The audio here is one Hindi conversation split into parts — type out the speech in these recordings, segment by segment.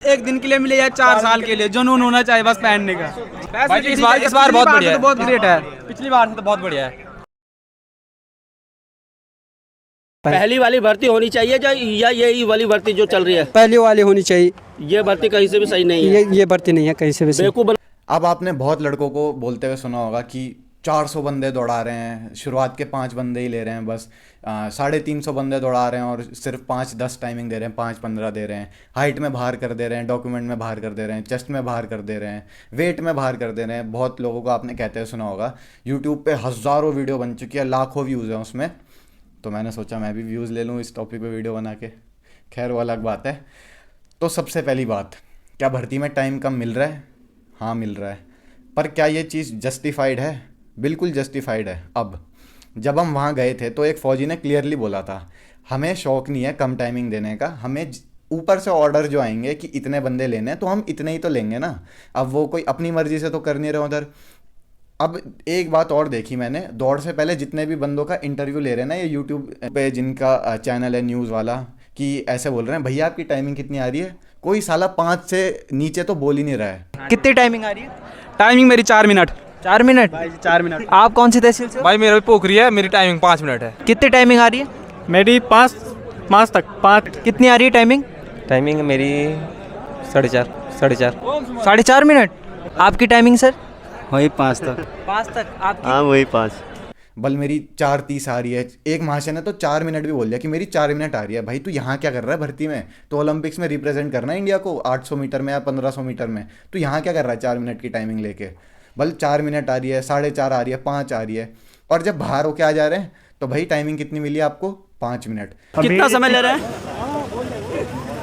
एक दिन के लिए मिले या 4 साल के लिए, जुनून होना चाहिए बस पहनने का। भाई इस बार बहुत बढ़िया है, बहुत ग्रेट है। पिछली बार से तो बहुत बढ़िया है। पहली वाली भर्ती होनी चाहिए या यही वाली भर्ती जो चल रही है? पहली वाली होनी चाहिए। ये भर्ती कहीं से भी सही नहीं है। ये भर्ती नहीं है कहीं से भी सही। बेवकूफ अब आपने बहुत लड़कों को बोलते हुए सुना होगा कि 400 बंदे दौड़ा रहे हैं, शुरुआत के 5 बंदे ही ले रहे हैं बस, 350 बंदे दौड़ा रहे हैं और सिर्फ 5-10 टाइमिंग दे रहे हैं, 5-15 दे रहे हैं, हाइट में बाहर कर दे रहे हैं, डॉक्यूमेंट में बाहर कर दे रहे हैं, चेस्ट में बाहर कर दे रहे हैं, वेट में बाहर कर दे रहे हैं। बहुत लोगों को आपने कहते हुए सुना होगा। यूट्यूब पे हज़ारों वीडियो बन चुकी है, लाखों व्यूज़ हैं उसमें। तो मैंने सोचा मैं भी व्यूज़ ले लूँ इस टॉपिक पे वीडियो बना के। खैर वो अलग बात है। तो सबसे पहली बात, क्या भर्ती में टाइम कम मिल रहा है? हाँ मिल रहा है, पर क्या ये चीज़ जस्टिफाइड है? बिल्कुल जस्टिफाइड है। अब जब हम वहाँ गए थे तो एक फ़ौजी ने क्लियरली बोला था, हमें शौक़ नहीं है कम टाइमिंग देने का, हमें ऊपर से ऑर्डर जो आएंगे कि इतने बंदे लेने हैं तो हम इतने ही तो लेंगे ना। अब वो कोई अपनी मर्ज़ी से तो कर नहीं रहे उधर। अब एक बात और देखी मैंने, दौड़ से पहले जितने भी बंदों का इंटरव्यू ले रहे हैं ना ये यूट्यूब पे जिनका चैनल है न्यूज़ वाला, कि ऐसे बोल रहे हैं भैया आपकी टाइमिंग कितनी आ रही है, कोई साला 5 से नीचे तो बोल ही नहीं रहा है। कितनी टाइमिंग आ रही है? टाइमिंग मेरी 4 मिनट। 4 मिनट? भाई 4 मिनट। आप कौन सी तहसील से? भाई मेरा भी पोखरी है, मेरी टाइमिंग 5 मिनट है। कितनी टाइमिंग आ रही है? मेरी 5 तक 5। कितनी आ रही है टाइमिंग? टाइमिंग मेरी 4:30 4.5 मिनट। आपकी टाइमिंग सर? वही 5 तक। 5 तक आपकी? हाँ वही 5। बल मेरी 4:30 आ रही है। एक महाशय ने तो 4 मिनट भी बोल दिया कि मेरी 4 मिनट आ रही है। भाई तू यहाँ क्या कर रहा है भर्ती में? तो ओलंपिक्स में रिप्रेजेंट करना है इंडिया को 800 मीटर में या 1500 मीटर में, तो यहाँ क्या कर रहा है 4 मिनट की टाइमिंग लेके? बल 4 मिनट आ रही है, 4:30 आ रही है, 5 आ रही है। और जब बाहर होके आ जा रहे हैं तो भाई टाइमिंग कितनी मिली आपको? 5 मिनट। कितना समय ले रहे हैं?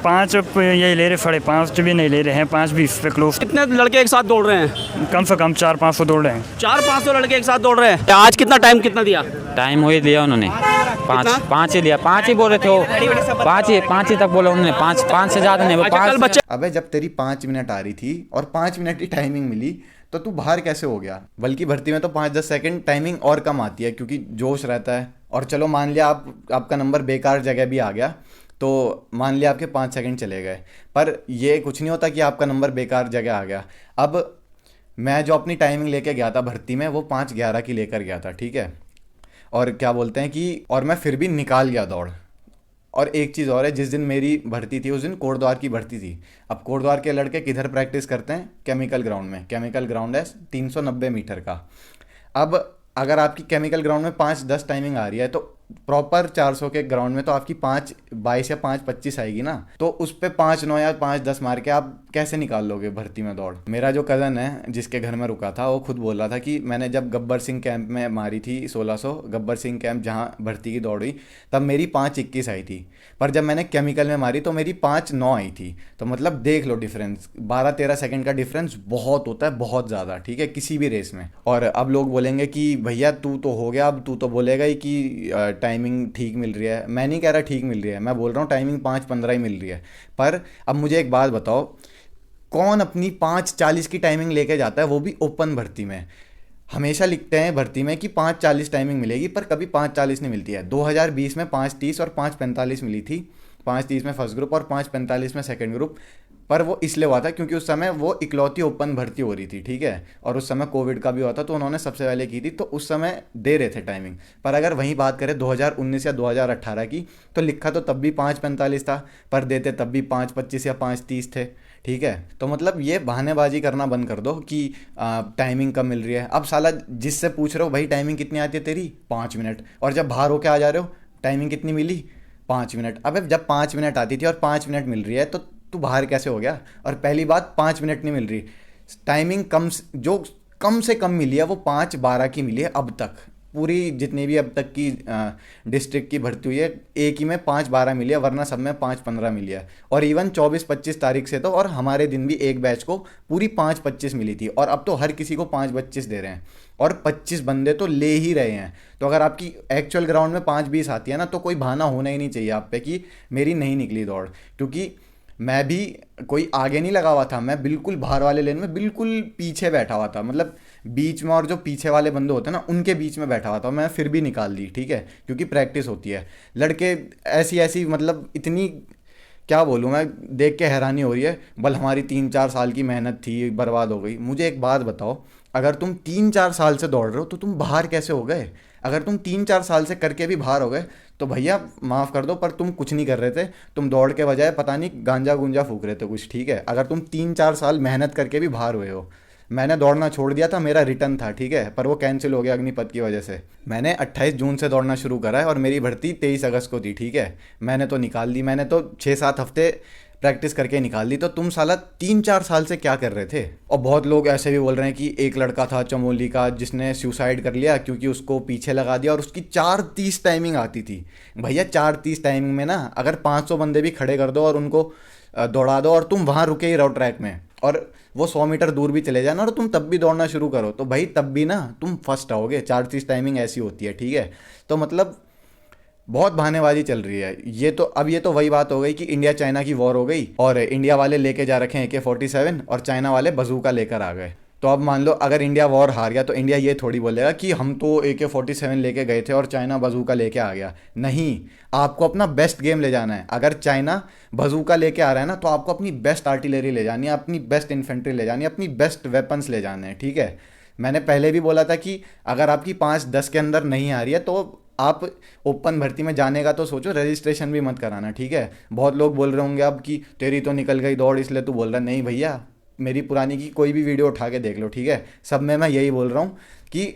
5 ये ले रहे, 5.5 भी नहीं ले रहे हैं, 5 भी पे क्लोज। कितने लड़के एक साथ दौड़ रहे हैं? कम से कम 400-500 दौड़ रहे हैं। 400-500 लड़के एक साथ दौड़ रहे हैं। आज कितना टाइम कितना दिया? टाइम वही दिया उन्होंने, 5 ही दिया। 5 ही बोल रहे थे वो, 5 ही तक बोला उन्होंने, 5 से ज़्यादा नहीं। वो 5। अबे जब तेरी 5 मिनट आ रही थी और 5 मिनट की टाइमिंग मिली तो तू बाहर कैसे हो गया? बल्कि भर्ती में तो 5-10 सेकंड टाइमिंग और कम आती है क्योंकि जोश रहता है। और चलो मान लिया आपका नंबर बेकार जगह भी आ गया, तो मान लिया आपके 5 सेकंड चले गए, पर ये कुछ नहीं होता कि आपका नंबर बेकार जगह आ गया। अब मैं जो अपनी टाइमिंग लेके गया था भर्ती में वो 5:11 की लेकर गया था, ठीक है। और क्या बोलते हैं कि और मैं फिर भी निकाल गया दौड़। और एक चीज़ और है, जिस दिन मेरी भर्ती थी उस दिन कोटद्वार की भर्ती थी। अब कोटद्वार के लड़के किधर प्रैक्टिस करते हैं? केमिकल ग्राउंड में। केमिकल ग्राउंड है 390 मीटर का। अब अगर आपकी केमिकल ग्राउंड में 5:10 टाइमिंग आ रही है तो प्रॉपर 400 के ग्राउंड में तो आपकी 5:22 या 5:25 आएगी ना। तो उस पर 5:09 या 5:10 मार के आप कैसे निकाल लोगे भर्ती में दौड़? मेरा जो कज़न है जिसके घर में रुका था वो खुद बोल रहा था कि मैंने जब गब्बर सिंह कैंप में मारी थी 1600, गब्बर सिंह कैंप जहाँ भर्ती की दौड़ हुई, तब मेरी 5:21 आई थी। पर जब मैंने केमिकल में मारी तो मेरी 5:09 आई थी। तो मतलब देख लो डिफरेंस, 12-13 सेकंड का डिफरेंस बहुत होता है, बहुत ज़्यादा, ठीक है, किसी भी रेस में। और अब लोग बोलेंगे कि भैया तू तो हो गया, अब तू तो बोलेगा ही कि टाइमिंग ठीक मिल रही है। मैं नहीं कह रहा ठीक मिल रही है, मैं बोल रहा हूँ टाइमिंग 5:15 ही मिल रही है। पर अब मुझे एक बात बताओ, कौन अपनी 5:40 की टाइमिंग लेके जाता है, वो भी ओपन भर्ती में? हमेशा लिखते हैं भर्ती में कि 5:40 टाइमिंग मिलेगी, पर कभी 5:40 नहीं मिलती है। 2020 में 5:30 और 5:45 मिली थी। 5:30 में फर्स्ट ग्रुप और 5:45 में सेकंड ग्रुप। पर वो इसलिए हुआ था क्योंकि उस समय वो इकलौती ओपन भर्ती हो रही थी, ठीक है, और उस समय कोविड का भी हुआ था तो उन्होंने सबसे पहले की थी, तो उस समय दे रहे थे टाइमिंग। पर अगर वहीं बात करें 2019 या 2018 की, तो लिखा तो तब भी 5:45 था, पर देते तब भी 5:25 या 5:30 थे, ठीक है। तो मतलब ये बहानेबाजी करना बंद कर दो कि टाइमिंग कम मिल रही है। अब साला जिससे पूछ रहे हो भाई टाइमिंग कितनी आती है तेरी? 5 मिनट। और जब बाहर होके आ जा रहे हो टाइमिंग कितनी मिली? 5 मिनट। अब जब 5 मिनट आती थी और 5 मिनट मिल रही है तो तू बाहर कैसे हो गया? और पहली बात 5 मिनट नहीं मिल रही, टाइमिंग जो कम से कम मिली है वो 5:12 की मिली है अब तक। पूरी जितनी भी अब तक की डिस्ट्रिक्ट की भर्ती हुई है एक ही में 5:12 मिली है, वरना सब में 5:15 मिली है। और इवन 24-25 तारीख से तो, और हमारे दिन भी एक बैच को पूरी 5:25 मिली थी, और अब तो हर किसी को 5:25 दे रहे हैं और 25 बंदे तो ले ही रहे हैं। तो अगर आपकी एक्चुअल ग्राउंड में 5:20 आती है ना, तो कोई बहाना होना ही नहीं चाहिए आप पे कि मेरी नहीं निकली दौड़। क्योंकि मैं भी कोई आगे नहीं लगा हुआ था, मैं बिल्कुल बाहर वाले लेन में बिल्कुल पीछे बैठा हुआ था, मतलब बीच में, और जो पीछे वाले बंदे होते हैं ना उनके बीच में बैठा हुआ था। मैं फिर भी निकाल दी, ठीक है, क्योंकि प्रैक्टिस होती है। लड़के ऐसी मतलब इतनी क्या बोलूँ मैं, देख के हैरानी हो रही है। बल हमारी 3-4 साल की मेहनत थी, बर्बाद हो गई। मुझे एक बात बताओ, अगर तुम 3-4 साल से दौड़ रहे हो तो तुम बाहर कैसे हो गए? अगर तुम 3-4 साल से करके भी बाहर हो गए तो भैया माफ़ कर दो, पर तुम कुछ नहीं कर रहे थे। तुम दौड़ के बजाय पता नहीं गांजा गुंजा फूक रहे थे कुछ, ठीक है। अगर तुम 3-4 साल मेहनत करके भी बाहर हुए हो, मैंने दौड़ना छोड़ दिया था, मेरा रिटर्न था, ठीक है, पर वो कैंसिल हो गया अग्निपथ की वजह से। मैंने 28 जून से दौड़ना शुरू करा है और मेरी भर्ती 23 अगस्त को थी, ठीक है। मैंने तो निकाल दी, मैंने तो 6-7 हफ्ते प्रैक्टिस करके निकाल दी। तो तुम साला 3-4 साल से क्या कर रहे थे? और बहुत लोग ऐसे भी बोल रहे हैं कि एक लड़का था चमोली का जिसने सुसाइड कर लिया क्योंकि उसको पीछे लगा दिया और उसकी 4:30 टाइमिंग आती थी। भैया 4:30 टाइमिंग में ना अगर 500 बंदे भी खड़े कर दो और उनको दौड़ा दो और तुम वहाँ रुके ही रहो ट्रैक में, और वो 100 मीटर दूर भी चले जाना और तुम तब भी दौड़ना शुरू करो, तो भाई तब भी ना तुम फर्स्ट आओगे। 4:30 टाइमिंग ऐसी होती है, ठीक है। तो मतलब बहुत बहानेबाजी चल रही है। ये तो वही बात हो गई कि इंडिया चाइना की वॉर हो गई और इंडिया वाले लेके जा रखे हैं AK-47 और चाइना वाले बंदूका लेकर आ गए। तो अब मान लो अगर इंडिया वॉर हार गया तो इंडिया ये थोड़ी बोलेगा कि हम तो AK-47 लेके गए थे और चाइना बंदूका लेके आ गया। नहीं, आपको अपना बेस्ट गेम ले जाना है। अगर चाइना बंदूका लेके आ रहा है ना तो आपको अपनी बेस्ट आर्टिलरी ले जानी है, अपनी बेस्ट इन्फेंट्री ले जानी है, अपनी बेस्ट वेपन्स ले जाने हैं, ठीक है। मैंने पहले भी बोला था कि अगर आपकी 5-10 के अंदर नहीं आ रही है तो आप ओपन भर्ती में जाने का तो सोचो, रजिस्ट्रेशन भी मत कराना, ठीक है। बहुत लोग बोल रहे होंगे अब कि तेरी तो निकल गई दौड़ इसलिए तू बोल रहा। नहीं भैया, मेरी पुरानी की कोई भी वीडियो उठा के देख लो, ठीक है। सब में मैं यही बोल रहा हूँ कि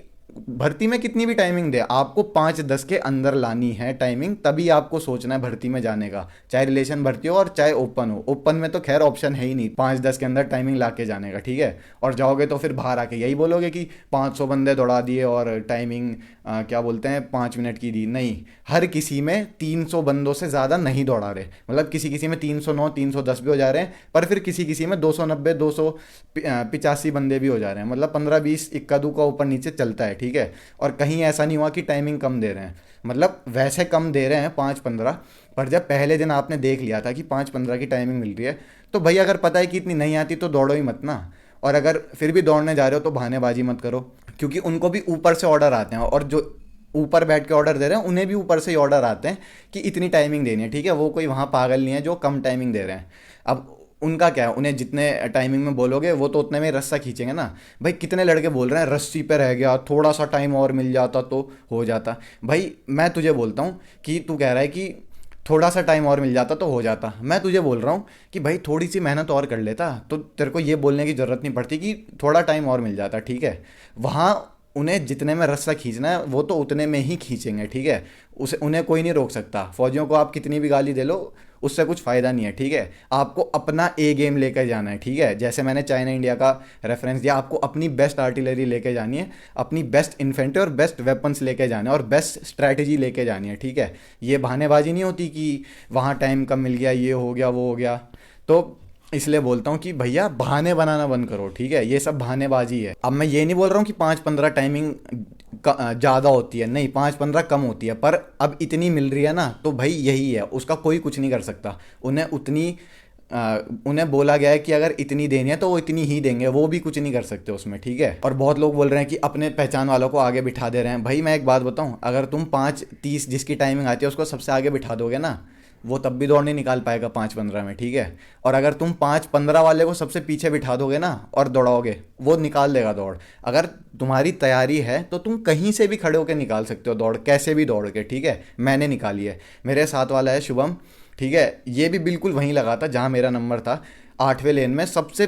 भर्ती में कितनी भी टाइमिंग दे, आपको 5-10 के अंदर लानी है टाइमिंग, तभी आपको सोचना है भर्ती में जाने का। चाहे रिलेशन भर्ती हो और चाहे ओपन हो। ओपन में तो खैर ऑप्शन है ही नहीं 5-10 के अंदर टाइमिंग ला के जाने का, ठीक है। और जाओगे तो फिर बाहर आके यही बोलोगे कि 500 बंदे दौड़ा दिए और टाइमिंग क्या बोलते हैं 5 मिनट की दी। नहीं, हर किसी में 300 बंदों से ज़्यादा नहीं दौड़ा रहे। मतलब किसी में 309, 310 भी हो जा रहे हैं, पर फिर किसी में 290, 285 बंदे भी हो जा रहे हैं। मतलब 15-20 इक्का दुक्का ऊपर नीचे चलता है, ठीक है। और कहीं ऐसा नहीं हुआ कि टाइमिंग कम दे रहे हैं, मतलब वैसे कम दे रहे हैं 5-15, पर जब पहले दिन आपने देख लिया था कि 5-15 की टाइमिंग मिल रही है तो भाई अगर पता है कि इतनी नहीं आती तो दौड़ो ही मत ना। और अगर फिर भी दौड़ने जा रहे हो तो बहानेबाजी मत करो, क्योंकि उनको भी ऊपर से ऑर्डर आते हैं और जो ऊपर बैठ के ऑर्डर दे रहे हैं उन्हें भी ऊपर से ही ऑर्डर आते हैं कि इतनी टाइमिंग देनी है, ठीक है। वो कोई वहाँ पागल नहीं है जो कम टाइमिंग दे रहे हैं। अब उनका क्या है, उन्हें जितने टाइमिंग में बोलोगे वो तो उतने में रस्सा खींचेंगे ना। भाई कितने लड़के बोल रहे हैं रस्सी पे रह गया, थोड़ा सा टाइम और मिल जाता तो हो जाता। भाई मैं तुझे बोलता हूँ कि तू कह रहा है कि थोड़ा सा टाइम और मिल जाता तो हो जाता। मैं तुझे बोल रहा हूँ कि भाई थोड़ी सी मेहनत और कर लेता तो तेरे को ये बोलने की ज़रूरत नहीं पड़ती कि थोड़ा टाइम और मिल जाता, ठीक है। वहाँ उन्हें जितने में रस्सा खींचना है वो तो उतने में ही खींचेंगे, ठीक है। उन्हें कोई नहीं रोक सकता। फौजियों को आप कितनी भी गाली दे लो उससे कुछ फ़ायदा नहीं है, ठीक है। आपको अपना ए गेम लेकर जाना है, ठीक है। जैसे मैंने चाइना इंडिया का रेफरेंस दिया, आपको अपनी बेस्ट आर्टिलरी लेके जानी है, अपनी बेस्ट इन्फेंट्री और बेस्ट वेपन्स लेके जाना है और बेस्ट स्ट्रैटेजी लेके जानी है, ठीक है। ये बहानेबाजी नहीं होती कि वहाँ टाइम कम मिल गया, ये हो गया, वो हो गया। तो इसलिए बोलता हूँ कि भैया बहाने बनाना बंद करो, ठीक है। ये सब बहानेबाजी है। अब मैं ये नहीं बोल रहा हूँ कि 5-15 टाइमिंग ज़्यादा होती है, नहीं 5-15 कम होती है, पर अब इतनी मिल रही है ना तो भाई यही है, उसका कोई कुछ नहीं कर सकता। उन्हें बोला गया है कि अगर इतनी देनी है तो वो इतनी ही देंगे, वो भी कुछ नहीं कर सकते उसमें, ठीक है। और बहुत लोग बोल रहे हैं कि अपने पहचान वालों को आगे बिठा दे रहे हैं। भाई मैं एक बात बताऊँ, अगर तुम 5:30 जिसकी टाइमिंग आती है उसको सबसे आगे बिठा दोगे ना, वो तब भी दौड़ नहीं निकाल पाएगा 5:15 में, ठीक है। और अगर तुम 5:15 वाले को सबसे पीछे बिठा दोगे ना और दौड़ाओगे, वो निकाल देगा दौड़। अगर तुम्हारी तैयारी है तो तुम कहीं से भी खड़े होकर निकाल सकते हो दौड़, कैसे भी दौड़ के, ठीक है। मैंने निकाली है। मेरे साथ वाला है शुभम, ठीक है, ये भी बिल्कुल वहीं लगा था जहाँ मेरा नंबर था, 8वें लेन में, सबसे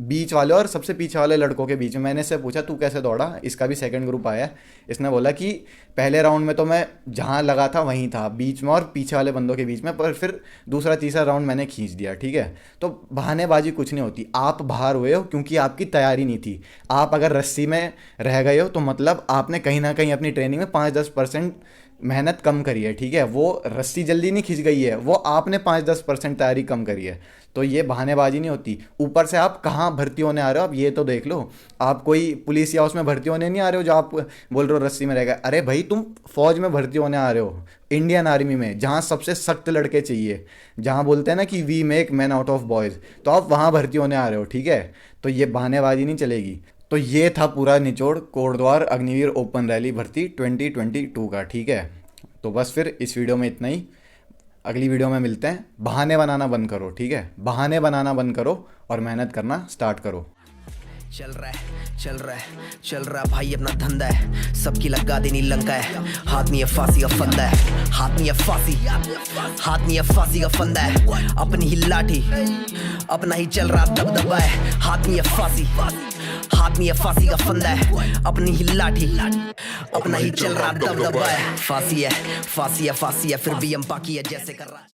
बीच वाले और सबसे पीछे वाले लड़कों के बीच में। मैंने इससे पूछा तू कैसे दौड़ा, इसका भी सेकंड ग्रुप आया। इसने बोला कि पहले राउंड में तो मैं जहाँ लगा था वहीं था, बीच में और पीछे वाले बंदों के बीच में, पर फिर दूसरा तीसरा राउंड मैंने खींच दिया, ठीक है। तो बहानेबाजी कुछ नहीं होती। आप बाहर हुए हो क्योंकि आपकी तैयारी नहीं थी। आप अगर रस्सी में रह गए हो तो मतलब आपने कहीं ना कहीं अपनी ट्रेनिंग में 5-10% मेहनत कम करी है, ठीक है। वो रस्सी जल्दी नहीं खिंच गई है, वो आपने 5-10% तैयारी कम करी है। तो ये बहानेबाजी नहीं होती। ऊपर से आप कहाँ भर्ती होने आ रहे हो, आप ये तो देख लो। आप कोई पुलिस या उसमें भर्ती होने नहीं आ रहे हो जो आप बोल रहे हो रस्सी में रहेगा। अरे भाई तुम फौज में भर्ती होने आ रहे हो, इंडियन आर्मी में, जहाँ सबसे सख्त लड़के चाहिए, जहाँ बोलते हैं ना कि we make man out of boys, तो आप वहाँ भर्ती होने आ रहे हो, ठीक है। तो ये बहानेबाजी नहीं चलेगी। तो ये था पूरा निचोड़ कोटद्वार अग्निवीर ओपन रैली भर्ती 2022 का, ठीक है। तो बस फिर इस वीडियो में इतना ही। अगली वीडियो में मिलते हैं। बहाने बनाना बंद करो, ठीक है? बहाने बनाना बंद करो और मेहनत करना स्टार्ट करो। चल रहा भाई अपना धंधा है, सबकी लगा देनी लंका है, हाथ नहीं है फांसी का फंदा है, हाथ नहीं है फांसी का फंदा है, अपनी ही लाठी अपना ही चल रहा दबदबा है, हाथ नहीं है फांसी का फंदा है, अपनी ही लाठी अपना ही चल रहा दबदबा है, फांसी है फिर भी हम बाकी है जैसे कर रहा।